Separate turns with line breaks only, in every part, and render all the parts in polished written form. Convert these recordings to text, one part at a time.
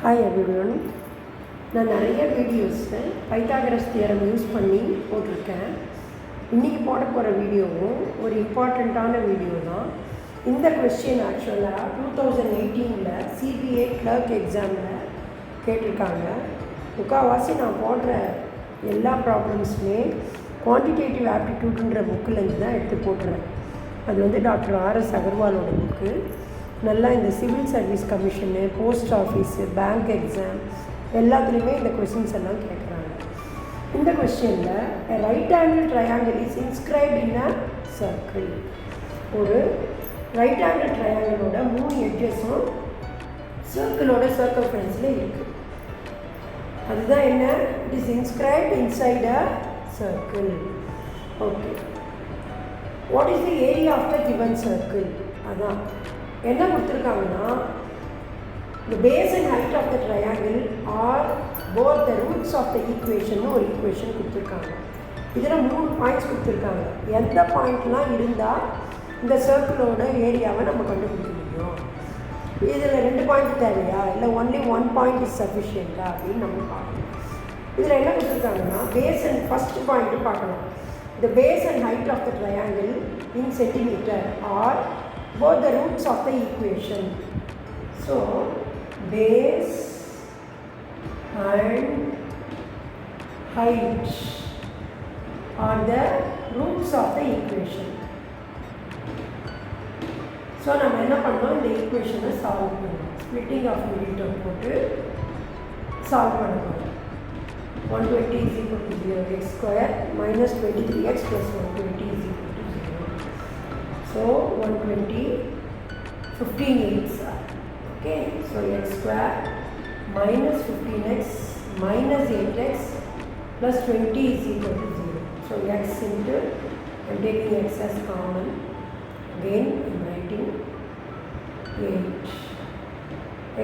Hi everyone. நான் நிறைய videos Pythagoras theorem use பண்ணி போட்டிருக்கேன். இன்றைக்கி போட போகிற வீடியோவும் ஒரு இம்பார்ட்டண்ட்டான வீடியோ தான். இந்த கொஸ்டின் ஆக்சுவலாக 2018 சிபிஏ கிளர்க் எக்ஸாமில் கேட்டிருக்காங்க. முக்கால்வாசி நான் போடுற எல்லா ப்ராப்ளம்ஸுமே குவான்டிடேட்டிவ் ஆப்டிடியூடுன்ற புக்கிலேருந்து தான் எடுத்து போட்டுறேன். அது வந்து டாக்டர் ஆர்எஸ் அகர்வாலோட புக்கு. நல்லா இந்த civil service commission, post office, bank exam எல்லாத்துலேயுமே இந்த கொஸ்டின்ஸ் எல்லாம் கேட்குறாங்க. இந்த கொஸ்டினில் right angle triangle is inscribed in a circle. ஒரு ரைட் ஆங்கிள் ட்ரையாங்கிளோட 3 எட்ஜஸும் சர்க்கிளோட சர்க்கம்ஃபரன்ஸில் இருக்குது. அதுதான் என்ன? It is inscribed inside a circle. Okay, what is the area of the given circle? அதான் என்ன கொடுத்துருக்காங்கன்னா, the base and height of the triangle are both the roots of the equation ஒரு ஈக்குவேஷன் கொடுத்துருக்காங்க. இதில் 3 பாயிண்ட்ஸ் கொடுத்துருக்காங்க. எந்த பாயிண்ட்லாம் இருந்தால் இந்த சர்க்கிளோட ஏரியாவை நம்ம கண்டுபிடிக்க முடியும்? இதில் 2 பாயிண்ட் தேவையா, இல்லை ஒன்லி 1 பாயிண்ட் இஸ் சஃபிஷியண்ட்டா அப்படின்னு நம்ம பார்க்கணும். இதில் என்ன கொடுத்துருக்காங்கன்னா, பேஸ் அண்ட் ஃபஸ்ட் பாயிண்ட்டு பார்க்கலாம். the base and height of the triangle in centimeter are both the roots of the equation. So base and height are the roots of the equation. So நம்ம என்ன பண்ணோம், இந்த ஈக்குவேஷனை solve பண்ணோம். Splitting of middle term போட்டு solve பண்ணணும். 120 is equal to 0, x square minus 23x plus 120 is equal to 0. So 120, 15 8s are. Okay, so x square minus 15x minus 8x plus 20 is equal to 0. So x into, I am taking x as common. Again I am writing 8.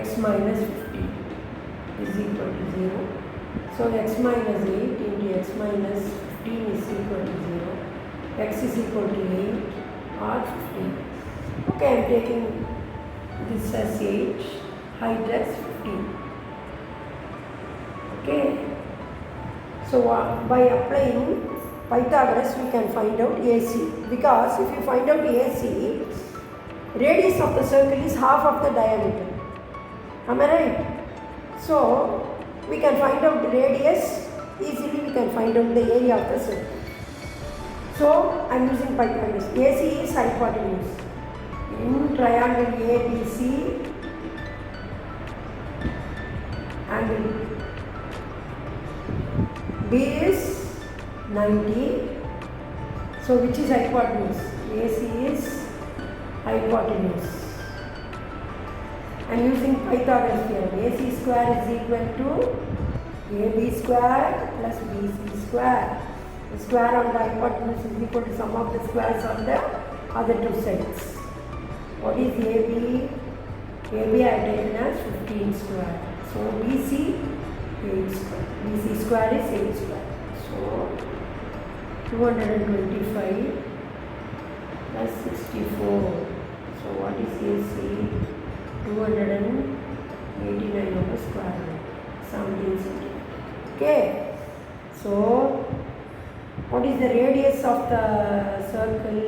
X minus 50 is equal to 0. So x minus 8 into x minus 15 is equal to 0. X is equal to 8 or 15. Okay, I am taking this as 8, height as 15. Okay. So by applying Pythagoras we can find out AC. Because if you find out AC, radius of the circle is half of the diameter. Am I right? So we can find out the radius easily. We can find out the area of the circle. So I am using Pythagoras. AC is hypotenuse. In triangle ABC, angle B is 90. So which is hypotenuse? AC is hypotenuse. I am using Pythagoras theorem. AC square is equal to AB square plus BC square. The square on the hypotenuse is equal to sum of the squares on the other two sides. What is AB? AB I have taken as 15 square. So BC 8 square. BC square is 8 square. So 225 plus 64. So what is AC? 289 over square root, 17 centimeter. Okay. So what is the radius of the circle?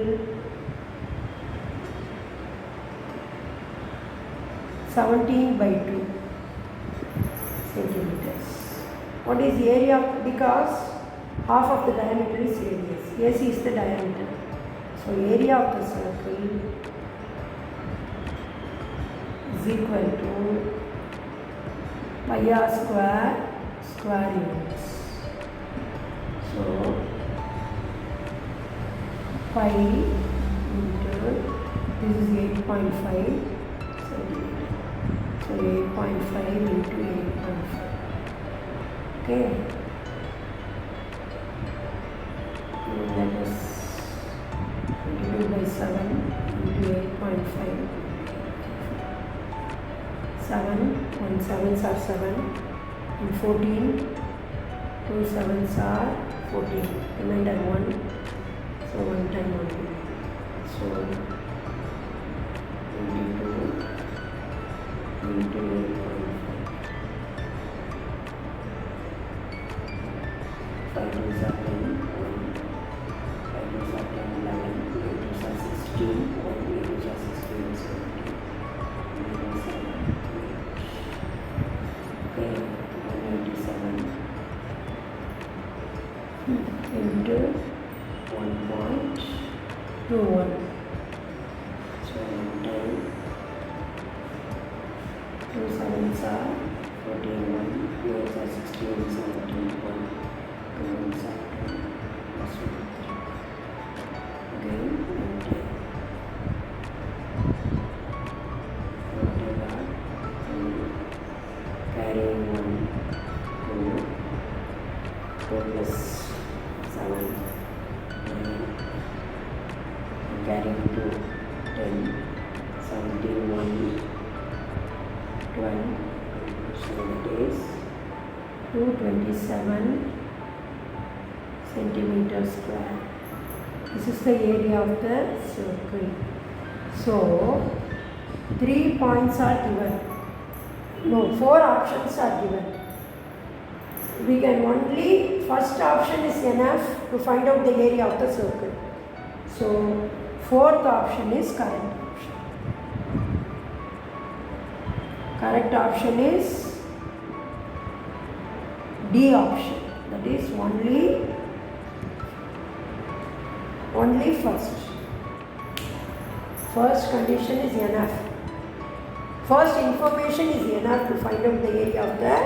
17 by 2 centimeters. What is the area? Because half of the diameter is radius. AC is the diameter. So area of the circle is equal to pi r square square units. So pi into, this is 8.5 centimeter. So 8.5 into 8.5. Okay. And that is 22 by 7 into 8.5. 7, 1 7s are 7, and 14, 2 7s are 14, remainder 1, so 1 time 1, so 22 into 8.5. 5 2s are 10, 1, 5 2s are 10, 11, 8 2s are 16, 1, 8 2s are 16, 17, 0, 7, 8. Okay, 187 into 1.21. So 10, 2 sevens are 14, 1, 8 are 16, 17, 1, 2 ones are 2, plus 1, 3. Again, and 10. Whatever, carrying 1, 2, 4 plus 7, 9, carrying 2, 10, 17, 1, 12, so that is 227 centimeters square. This is the area of the circle. So 3 points are given. No, 4 options are given. We can only, first option is enough to find out the area of the circle. So fourth option is correct option. Correct option is D option. That is only first. First condition is enough. First information is enough to find out the area of the